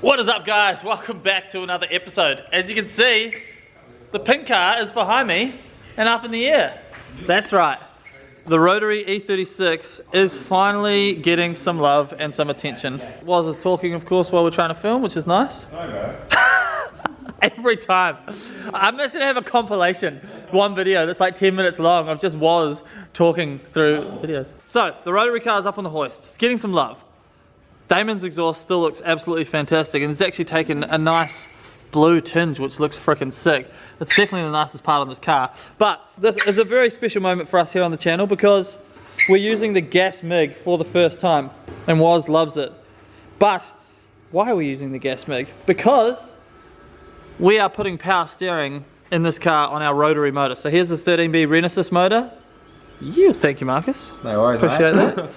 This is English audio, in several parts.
What is up, guys? Welcome back to another episode. As you can see, the pink car is behind me and up in the air. That's right. The Rotary E36 is finally getting some love and some attention. Woz is talking, of course, while we're trying to film, which is nice. Every time. I'm just gonna have a compilation, one video that's like 10 minutes long of just Woz talking through videos. So, the Rotary car is up on the hoist. It's getting some love. Damon's exhaust still looks absolutely fantastic, and it's actually taken a nice blue tinge, which looks freaking sick. It's definitely the nicest part on this car. But this is a very special moment for us here on the channel because we're using the gas MIG for the first time, and Woz loves it. But why are we using the gas MIG? Because we are putting power steering in this car on our rotary motor. So here's the 13B Rotary motor. Thank you, Marcus. No worries, appreciate mate. that.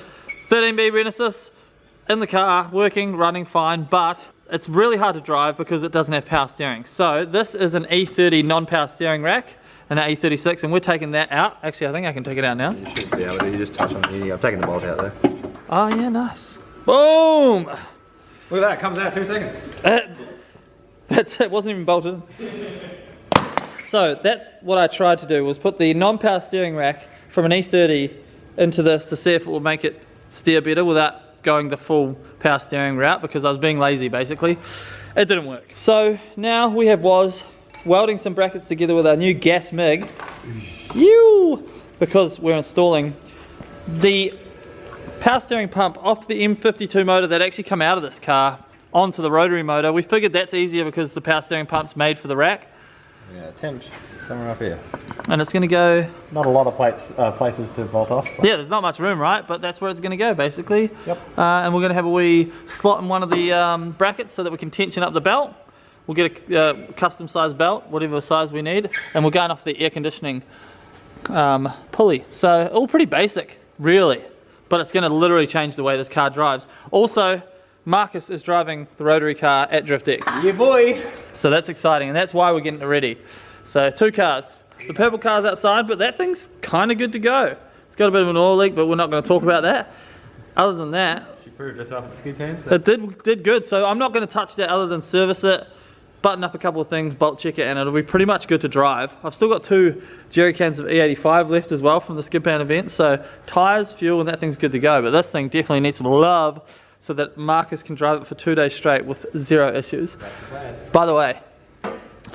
13B Rotary in the car, working, running fine, but it's really hard to drive because it doesn't have power steering. So this is an E30 non-power steering rack and an E36, and we're taking that out. Actually, I think I can take it out now. You should be able to. You just touch on the. I've taken the bolt out there. Oh yeah, nice. Boom! Look at that. It comes out 2 seconds. That's it. Wasn't even bolted. So that's what I tried to do, was put the non-power steering rack from an E30 into this to see if it will make it steer better without going the full power steering route, because I was being lazy basically. It didn't work. So now we have Woz welding some brackets together with our new gas MIG. Because we're installing the power steering pump off the M52 motor that actually come out of this car onto the rotary motor. We figured that's easier because the power steering pump's made for the rack. Yeah, Tim's somewhere up here. And it's going to go... Not a lot of places to bolt off. Yeah, there's not much room, right? But that's where it's going to go, basically. Yep. And we're going to have a wee slot in one of the brackets so that we can tension up the belt. We'll get a custom size belt, whatever size we need. And we're going off the air conditioning pulley. So all pretty basic, really. But it's going to literally change the way this car drives. Also, Marcus is driving the rotary car at Drift X. Yeah, boy. So that's exciting, and that's why we're getting it ready. So 2 cars. The purple car's outside, but that thing's kind of good to go. It's got a bit of an oil leak, but we're not going to talk about that. Other than that, She proved herself at the skid pan. So. it did good. So I'm not going to touch that other than service it, button up a couple of things, bolt check it, and it'll be pretty much good to drive. I've still got 2 jerry cans of E85 left as well from the skid pan event. So tires, fuel, and that thing's good to go. But this thing definitely needs some love so that Marcus can drive it for 2 days straight with 0 issues. That's the plan. By the way,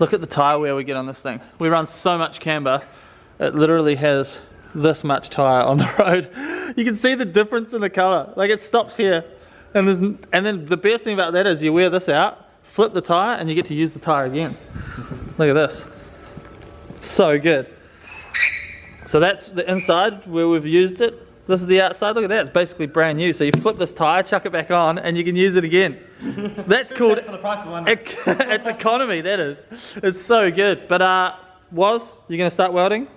look at the tyre wear we get on this thing. We run so much camber, it literally has this much tyre on the road. You can see the difference in the colour. Like, it stops here, and then the best thing about that is you wear this out, flip the tyre, and you get to use the tyre again. Look at this. So good. So that's the inside where we've used it. This is the outside. Look at that, it's basically brand new. So you flip this tyre, chuck it back on, and you can use it again. That's called, for the price of one. it's economy, that is. It's so good. But Woz, you gonna start welding?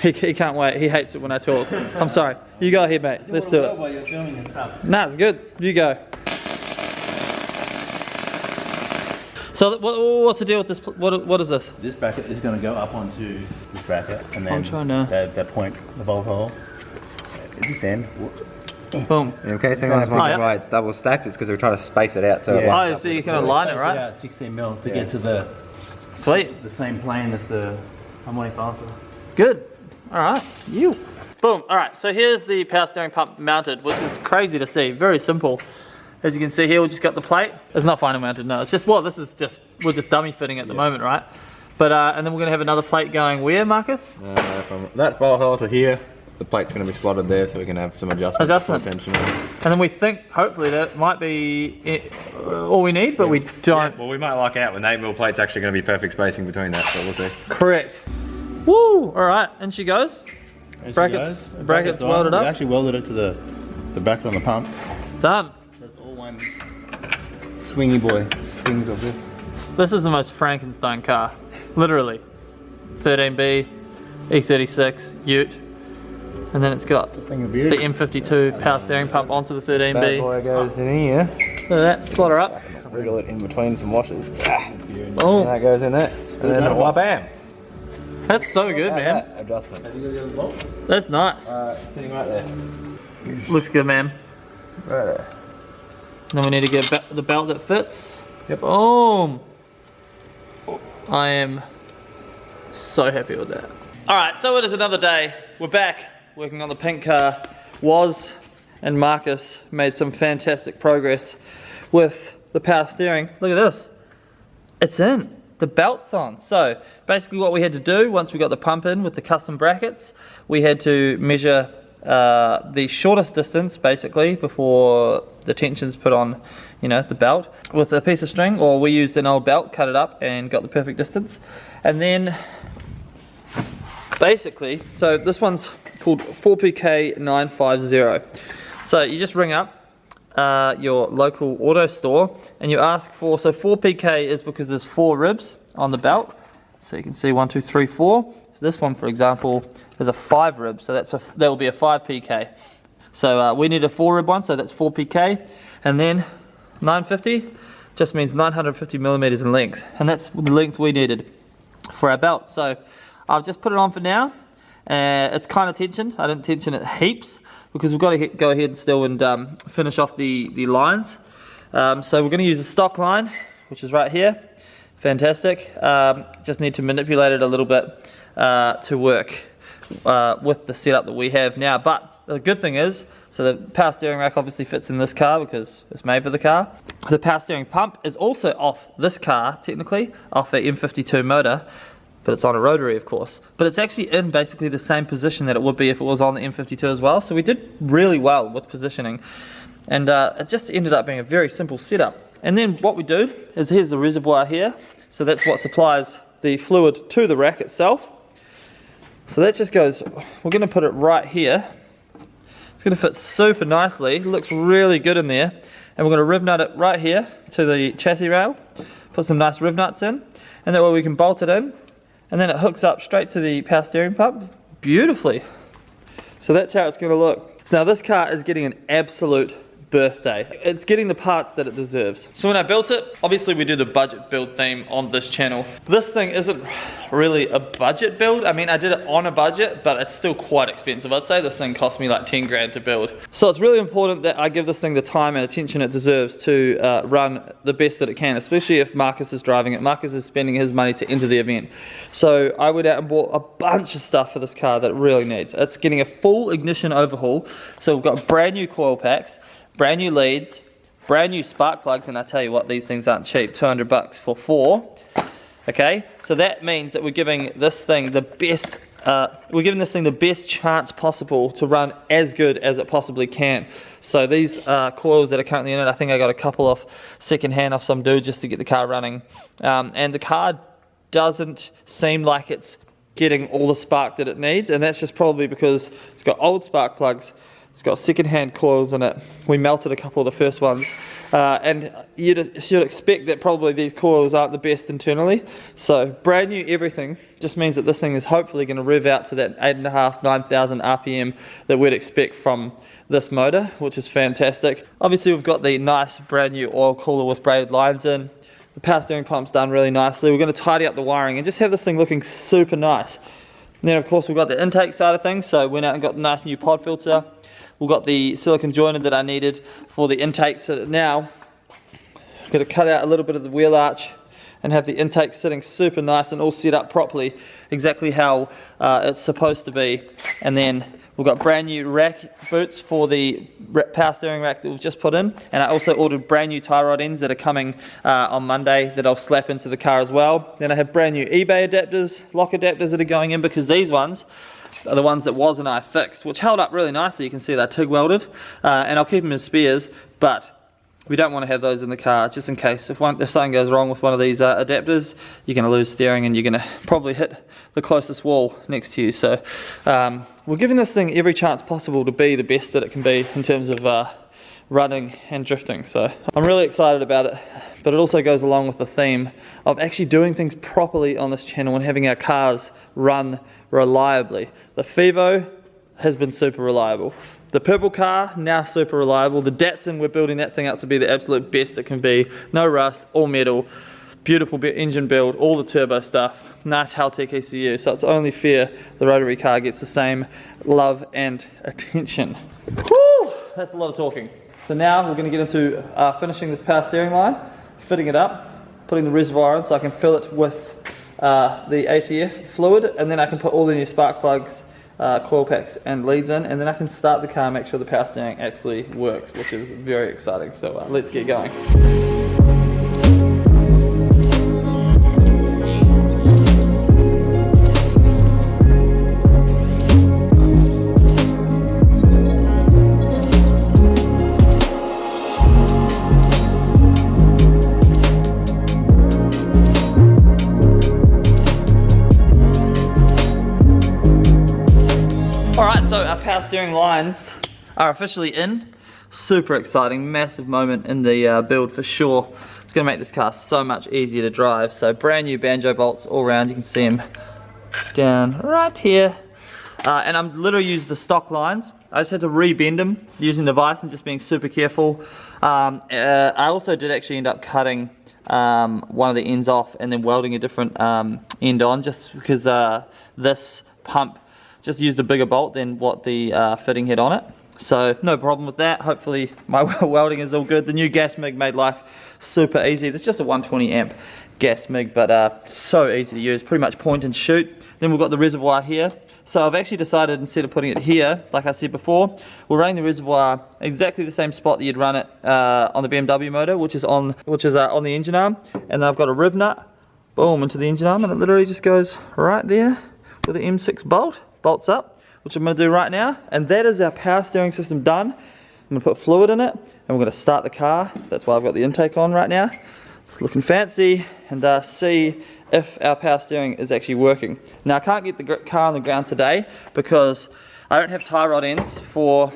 He can't wait, he hates it when I talk. I'm sorry, you go ahead, mate, let's do it. While you're filming and stuff. Nah, it's good, you go. So what's the deal with this, what is this? This bracket is going to go up onto this bracket, and then I'm trying to... that point, the Overhaul. This end. Boom. In case anyone's wondering why it's double stacked, it's because we're trying to space it out. So Oh, so you can align it, right? Out 16 mil to get to the Sweet. same plane as the harmonic balancer. Good. Alright, Boom. Alright, so here's the power steering pump mounted, which is crazy to see. Very simple. As you can see here, we just got the plate. It's not final mounted, no. It's just, well, this is just, we're just dummy fitting at the moment, right? But, and then we're going to have another plate going where, Marcus? from that bolt hole to here, the plate's going to be slotted there so we can have some adjustment. And then we think, hopefully, that might be all we need, but we don't. Yeah, well, we might luck out when the 8mm plate's actually going to be perfect spacing between that, so we'll see. Correct. Woo! Alright, and she goes. Brackets welded up. We actually welded it to the bracket on the pump. Done. So it's all one swingy boy. Swings of this. This is the most Frankenstein car. Literally. 13B, E36, Ute. And then it's got the M52 power steering pump onto the 13B. That boy goes in here. Look at that, slot her up. Wriggle it in between some washers. Boom. And that goes in there. And then bam. That's so good, man. Adjustment. That's nice. Sitting right there. Looks good, man. Right there. then we need to get the belt that fits. Yep. Boom! I am so happy with that. Alright, so it is another day. We're back working on the pink car. Woz and Marcus made some fantastic progress with the power steering. Look at this. It's in. The belt's on. So basically what we had to do once we got the pump in with the custom brackets, we had to measure the shortest distance basically before the tension's put on, you know, the belt with a piece of string, or we used an old belt, cut it up and got the perfect distance. And then basically, so this one's called 4PK950. So you just ring up your local auto store and you ask for, so 4PK is because there's 4 ribs on the belt, so you can see 1, 2, 3, 4. So this one, for example, is a 5 rib, so that will be a 5PK. So we need a 4 rib one, so that's 4PK. And then 950 just means 950 millimeters in length, and that's the length we needed for our belt. So I've just put it on for now. It's kind of tensioned. I didn't tension it heaps because we've got to go ahead and still and finish off the lines. So we're going to use a stock line, which is right here. Fantastic. Just need to manipulate it a little bit to work with the setup that we have now. But the good thing is, so the power steering rack obviously fits in this car because it's made for the car. The power steering pump is also off this car, technically, off the M52 motor, but it's on a rotary, of course. But it's actually in basically the same position that it would be if it was on the M52 as well. So we did really well with positioning. And it just ended up being a very simple setup. And then what we do is, here's the reservoir here. So that's what supplies the fluid to the rack itself. So that just goes, we're going to put it right here. It's going to fit super nicely, looks really good in there. And we're going to riv nut it right here to the chassis rail. Put some nice riv nuts in, and that way we can bolt it in. And then it hooks up straight to the power steering pump beautifully. So that's how it's going to look. Now this car is getting an absolute birthday. It's getting the parts that it deserves. So when I built it, obviously we do the budget build theme on this channel. This thing isn't really a budget build. I mean, I did it on a budget, but it's still quite expensive. I'd say this thing cost me like 10 grand to build. So it's really important that I give this thing the time and attention it deserves to run the best that it can, especially if Marcus is driving it. Marcus is spending his money to enter the event. So I went out and bought a bunch of stuff for this car that it really needs. It's getting a full ignition overhaul. So we've got brand new coil packs, brand new leads, brand new spark plugs, and I tell you what, these things aren't cheap, 200 bucks for 4. Okay, so that means that we're giving this thing the best, the best chance possible to run as good as it possibly can. So these coils that are currently in it, I think I got a couple off second hand off some dude just to get the car running. And the car doesn't seem like it's getting all the spark that it needs, and that's just probably because it's got old spark plugs. It's got second-hand coils in it. We melted a couple of the first ones. And you'd expect that probably these coils aren't the best internally. So brand new everything just means that this thing is hopefully going to rev out to that 8.5, 9,000 RPM that we'd expect from this motor, which is fantastic. Obviously we've got the nice brand new oil cooler with braided lines in. The power steering pump's done really nicely. We're going to tidy up the wiring and just have this thing looking super nice. And then of course we've got the intake side of things. So went out and got the nice new pod filter. We've got the silicone joiner that I needed for the intake, so that now I'm going to cut out a little bit of the wheel arch and have the intake sitting super nice and all set up properly, exactly how it's supposed to be. And then we've got brand new rack boots for the power steering rack that we've just put in, and I also ordered brand new tie rod ends that are coming on Monday that I'll slap into the car as well. Then I have brand new eBay adapters, lock adapters that are going in, because these ones are the ones that Woz and I fixed, which held up really nicely. You can see they're TIG welded, and I'll keep them as spares, but we don't want to have those in the car just in case if something goes wrong with one of these adapters, you're going to lose steering and you're going to probably hit the closest wall next to you. So we're giving this thing every chance possible to be the best that it can be in terms of running and drifting. So I'm really excited about it, but it also goes along with the theme of actually doing things properly on this channel and having our cars run reliably. The Fivo has been super reliable. The purple car, now super reliable. The Datsun, we're building that thing up to be the absolute best it can be. No rust, all metal, beautiful engine build, all the turbo stuff, nice Haltech ECU. So it's only fair the rotary car gets the same love and attention. Woo! That's a lot of talking. So now we're going to get into finishing this power steering line, fitting it up, putting the reservoir in so I can fill it with the ATF fluid, and then I can put all the new spark plugs, coil packs and leads in, and then I can start the car and make sure the power steering actually works, which is very exciting. So let's get going. Alright, so our power steering lines are officially in. Super exciting, massive moment in the build for sure. It's going to make this car so much easier to drive. So brand new banjo bolts all around, you can see them down right here. And I'm literally using the stock lines. I just had to re-bend them using the vise and just being super careful. I also did actually end up cutting one of the ends off and then welding a different end on, just because this pump just used a bigger bolt than what the fitting had on it. So no problem with that. Hopefully my welding is all good. The new gas MIG made life super easy. It's just a 120 amp gas MIG, but so easy to use, pretty much point and shoot. Then we've got the reservoir here. So I've actually decided, instead of putting it here, like I said before, we're running the reservoir exactly the same spot that you'd run it on the BMW motor, which is on the engine arm. And then I've got a riv nut, boom, into the engine arm, and it literally just goes right there with the M6 bolt. Bolts up, which I'm going to do right now, and that is our power steering system done. I'm going to put fluid in it, and we're going to start the car. That's why I've got the intake on right now. It's looking fancy, and see if our power steering is actually working. Now I can't get the car on the ground today because I don't have tie rod ends for,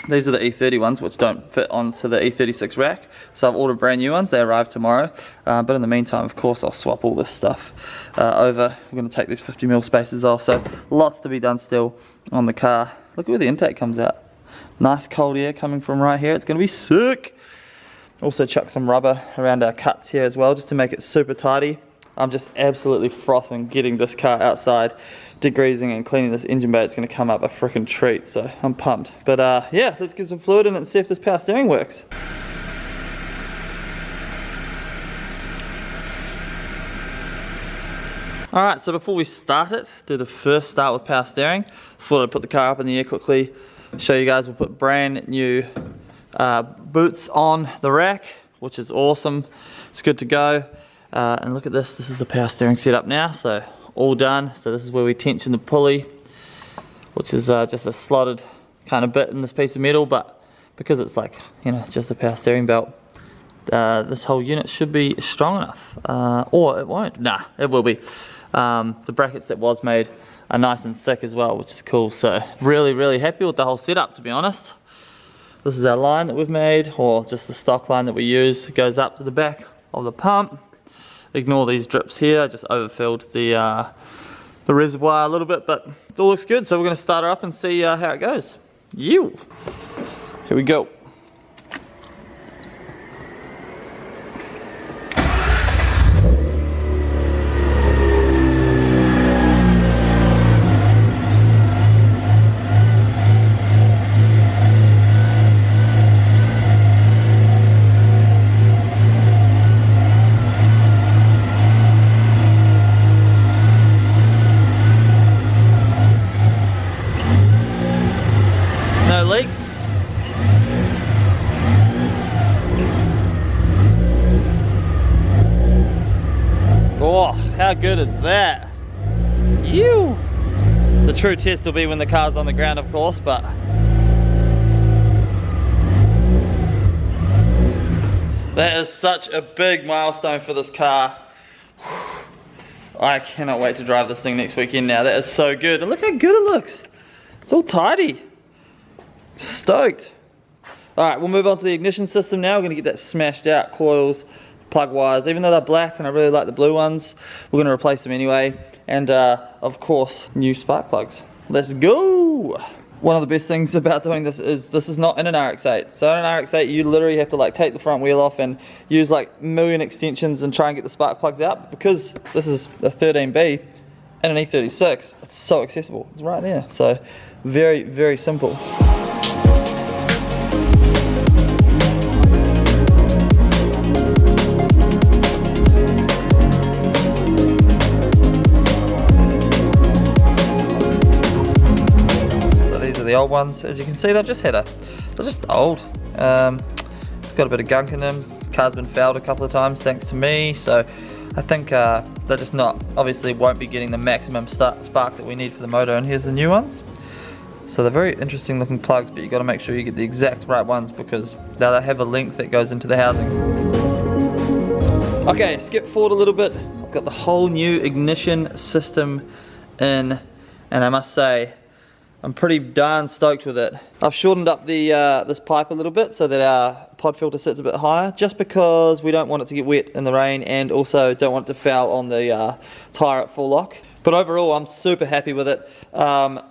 these are the E30 ones, which don't fit onto the E36 rack, so I've ordered brand new ones. They arrive tomorrow, but in the meantime, of course, I'll swap all this stuff over. We're going to take these 50mm spacers off, so lots to be done still on the car. Look at where the intake comes out. Nice cold air coming from right here. It's going to be sick. Also chuck some rubber around our cuts here as well, just to make it super tidy. I'm just absolutely frothing getting this car outside, degreasing and cleaning this engine bay. It's going to come up a freaking treat, so I'm pumped. But yeah, let's get some fluid in it and see if this power steering works. Alright, so before we start it, do the first start with power steering. Just thought I'd put the car up in the air quickly, show you guys. We'll put brand new boots on the rack, which is awesome. It's good to go. And look at this, this is the power steering setup now, so all done. So this is where we tension the pulley, which is just a slotted kind of bit in this piece of metal, but because it's like, you know, just a power steering belt, this whole unit should be strong enough, or it won't. Nah, it will be. The brackets that was made are nice and thick as well, which is cool. So really happy with the whole setup, to be honest. This is our line that we've made, or just the stock line that we use. It goes up to the back of the pump. Ignore these drips here, I just overfilled the reservoir a little bit, but it all looks good. So we're going to start her up and see how it goes. Here we go. No leaks. Oh, how good is that? Ew. The true test will be when the car's on the ground, of course, but that is such a big milestone for this car. I cannot wait to drive this thing next weekend now. That is so good. And look how good it looks. It's all tidy. Stoked. Alright, we'll move on to the ignition system now. We're going to get that smashed out. Coils, plug wires. Even though they're black and I really like the blue ones, we're going to replace them anyway. And of course, new spark plugs. Let's go! One of the best things about doing this is not in an RX-8. So in an RX-8 you literally have to like take the front wheel off and use like a million extensions and try and get the spark plugs out. But because this is a 13B and an E36, it's so accessible. It's right there. So very simple. old ones. As you can see, they're just old. Got a bit of gunk in them. Car's been fouled a couple of times thanks to me, so I think they're just not, obviously won't be getting the maximum spark that we need for the motor. And here's the new ones. So they're very interesting looking plugs, but you got to make sure you get the exact right ones because they have a length that goes into the housing. Okay, skip forward a little bit. I've got the whole new ignition system in, and I must say I'm pretty darn stoked with it. I've shortened up the this pipe a little bit so that our pod filter sits a bit higher, just because we don't want it to get wet in the rain and also don't want it to foul on the tyre at full lock. But overall, I'm super happy with it. I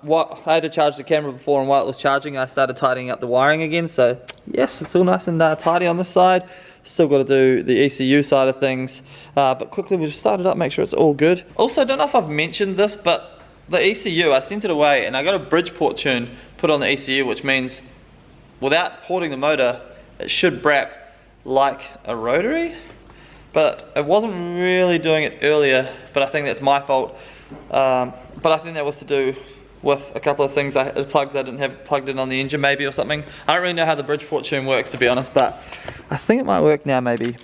had to charge the camera before, and while it was charging, I started tidying up the wiring again. So yes, it's all nice and tidy on this side. Still got to do the ECU side of things, but quickly we'll just start it up, make sure it's all good. Also, don't know if I've mentioned this, but the ECU, I sent it away and I got a Bridgeport tune put on the ECU, which means without porting the motor, it should brap like a rotary, but it wasn't really doing it earlier, but I think that's my fault. But I think that was to do with a couple of things, plugs I didn't have plugged in on the engine maybe or something. I don't really know how the Bridgeport tune works, to be honest, but I think it might work now maybe.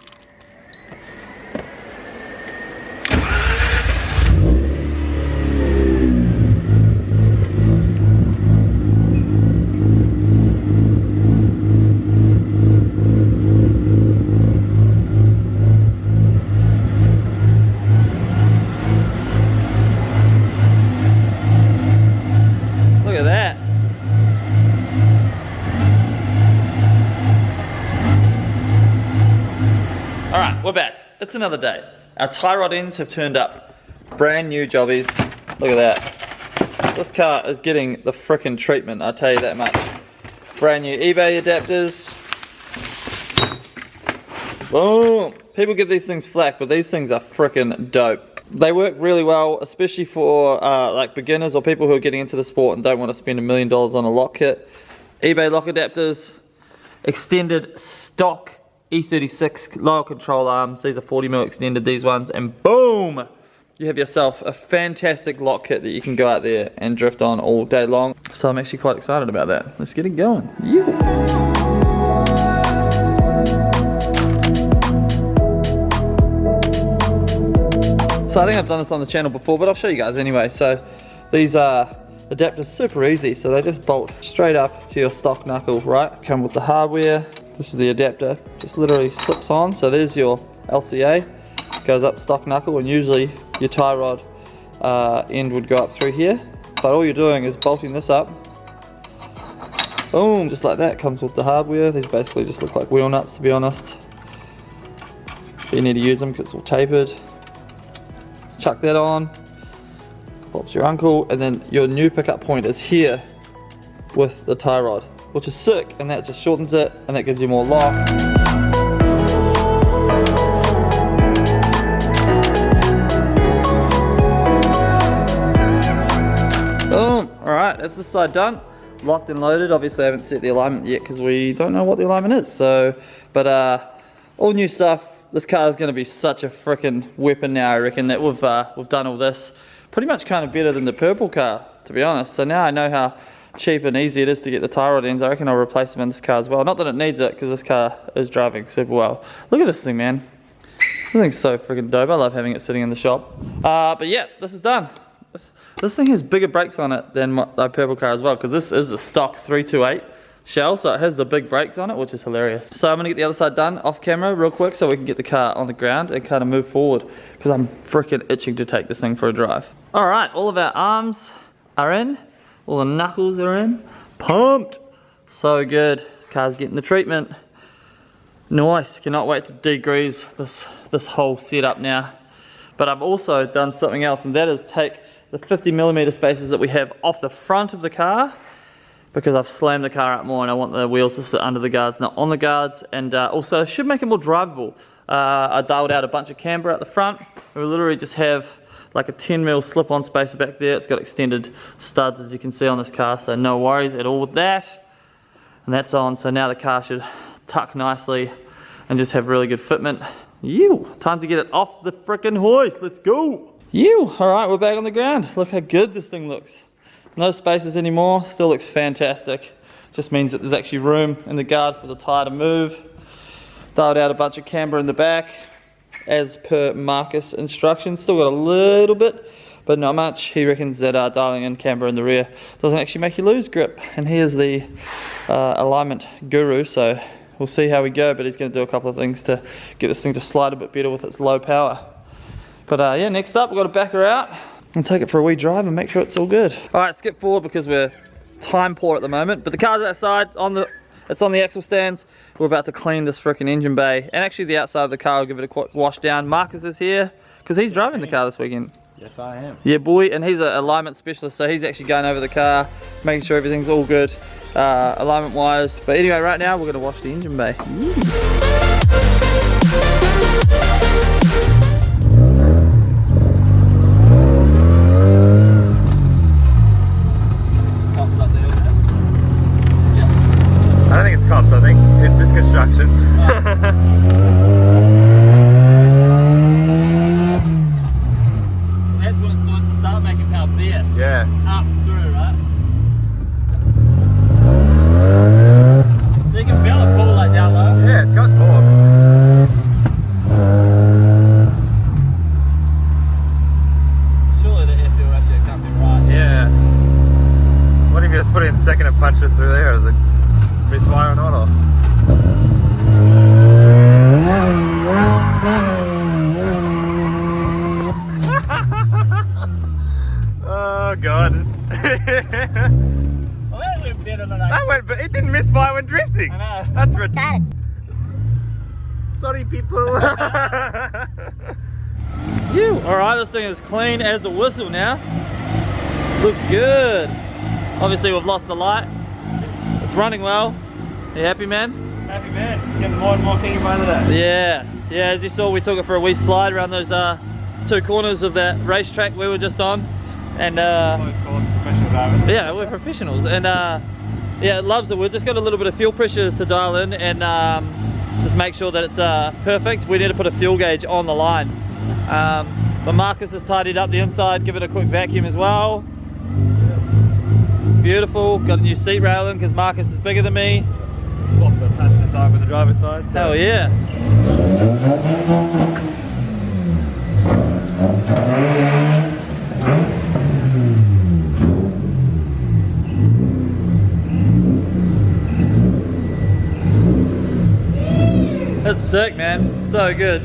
We're back. It's another day. Our tie rod ends have turned up. Brand new jobbies. Look at that. This car is getting the frickin' treatment, I tell you that much. Brand new eBay adapters. Boom. People give these things flack, but these things are frickin' dope. They work really well, especially for like beginners or people who are getting into the sport and don't want to spend $1 million on a lock kit. eBay lock adapters. Extended stock E36 lower control arms. These are 40mm extended, these ones, and boom, you have yourself a fantastic lock kit that you can go out there and drift on all day long. So I'm actually quite excited about that. Let's get it going. Yeah. So I think I've done this on the channel before, but I'll show you guys anyway. So these are adapters, super easy. So they just bolt straight up to your stock knuckle, right? Come with the hardware. This is the adapter, just literally slips on. So there's your LCA, goes up stock knuckle, and usually your tie rod end would go up through here. But all you're doing is bolting this up. Boom, just like that, comes with the hardware. These basically just look like wheel nuts, to be honest. But you need to use them because it's all tapered. Chuck that on, pops your uncle, and then your new pickup point is here with the tie rod, which is sick, and that just shortens it, and that gives you more lock. Boom, alright, that's this side done. Locked and loaded. Obviously I haven't set the alignment yet because we don't know what the alignment is, so, but all new stuff. This car is going to be such a freaking weapon now, I reckon, that we've done all this. Pretty much kind of better than the purple car, to be honest. So now I know how cheap and easy it is to get the tie rod ends. I reckon I'll replace them in this car as well. Not that it needs it, because this car is driving super well. Look at this thing, man. This thing's so freaking dope. I love having it sitting in the shop. But yeah, this is done. This thing has bigger brakes on it than my purple car as well, because this is a stock 328 shell, so it has the big brakes on it, which is hilarious. So I'm going to get the other side done off camera real quick so we can get the car on the ground and kind of move forward, because I'm freaking itching to take this thing for a drive. Alright, all of our arms are in. All the knuckles are in. Pumped! So good. This car's getting the treatment. Nice. Cannot wait to degrease this whole setup now. But I've also done something else, and that is take the 50mm spacers that we have off the front of the car, because I've slammed the car out more and I want the wheels to sit under the guards, not on the guards, and also should make it more drivable. I dialed out a bunch of camber at the front. We literally just have like a 10mm slip-on spacer back there. It's got extended studs, as you can see on this car, so no worries at all with that. And that's on, so now the car should tuck nicely and just have really good fitment. Yew, time to get it off the frickin' hoist. Let's go. Yew, all right, we're back on the ground. Look how good this thing looks. No spaces anymore, still looks fantastic. Just means that there's actually room in the guard for the tyre to move. Dialed out a bunch of camber in the back, as per Marcus' instructions. Still got a little bit, but not much. He reckons that dialing in camber in the rear doesn't actually make you lose grip. And he is the alignment guru, so we'll see how we go, but he's going to do a couple of things to get this thing to slide a bit better with its low power. But yeah, next up we've got to back her out and take it for a wee drive and make sure it's all good. Alright, skip forward because we're time poor at the moment, but the car's outside, it's on the axle stands. We're about to clean this frickin' engine bay, and actually the outside of the car will give it a quick wash down. Marcus is here, because he's driving the car this weekend. Yes, I am. Yeah, boy, and he's an alignment specialist, so he's actually going over the car, making sure everything's all good, alignment wise. But anyway, right now we're going to wash the engine bay. I don't think it's cops, I think it's just construction. That's when it starts to start making power there. Yeah. Up through, right? So you can feel it pull like down low. Yeah, it's got torque. Surely the airfield actually can't be right. Yeah. What if you put it in second and punch it through there? Is it misfire or not? Or? Oh god. Well, that went better than I That went, but it didn't misfire when drifting. I know. That's retarded. Sorry, people. Alright, this thing is clean as a whistle now. Looks good. Obviously we've lost the light. It's running well. You happy, man? Happy man. Getting more and more king by the day. Yeah. Yeah, as you saw, we took it for a wee slide around those two corners of that racetrack we were just on. And Professional drivers. yeah, we're professionals. And yeah, it loves it. We've just got a little bit of fuel pressure to dial in and just make sure that it's perfect. We need to put a fuel gauge on the line. But Marcus has tidied up the inside, give it a quick vacuum as well. Beautiful. Got a new seat railing because Marcus is bigger than me. Swap the passenger side with the driver's side. So. Hell yeah. That's sick, man. So good.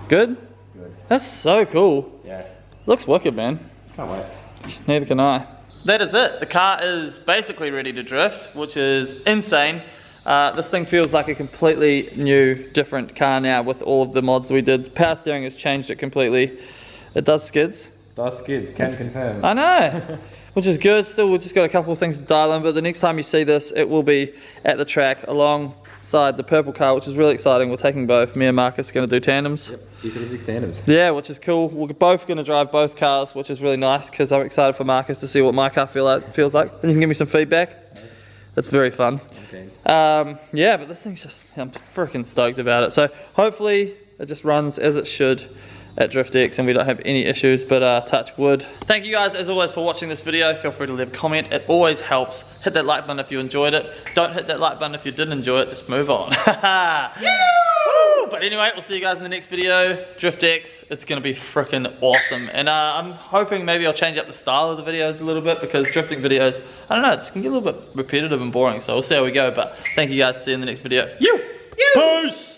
Good? Good. That's so cool. Yeah. Looks wicked, man. Can't wait. Neither can I. That is it. The car is basically ready to drift, which is insane. This thing feels like a completely new, different car now with all of the mods we did. Power steering has changed it completely. It does skids. Does skids, can confirm. I know, which is good. Still, we've just got a couple of things to dial in, but the next time you see this, it will be at the track alongside the purple car, which is really exciting. We're taking both. Me and Marcus are going to do tandems. Yep, E36 tandems. Yeah, which is cool. We're both going to drive both cars, which is really nice because I'm excited for Marcus to see what my car feels like. And you can give me some feedback. That's very fun. Okay. Yeah, but this thing's just, I'm freaking stoked about it. So hopefully it just runs as it should at DriftX and we don't have any issues, but touch wood. Thank you guys as always for watching this video. Feel free to leave a comment. It always helps. Hit that like button if you enjoyed it. Don't hit that like button if you didn't enjoy it. Just move on. Woo! But anyway, we'll see you guys in the next video. DriftX, it's gonna be freaking awesome. And I'm hoping maybe I'll change up the style of the videos a little bit because drifting videos, I don't know, it's gonna get a little bit repetitive and boring. So we'll see how we go. But thank you guys. See you in the next video. Peace!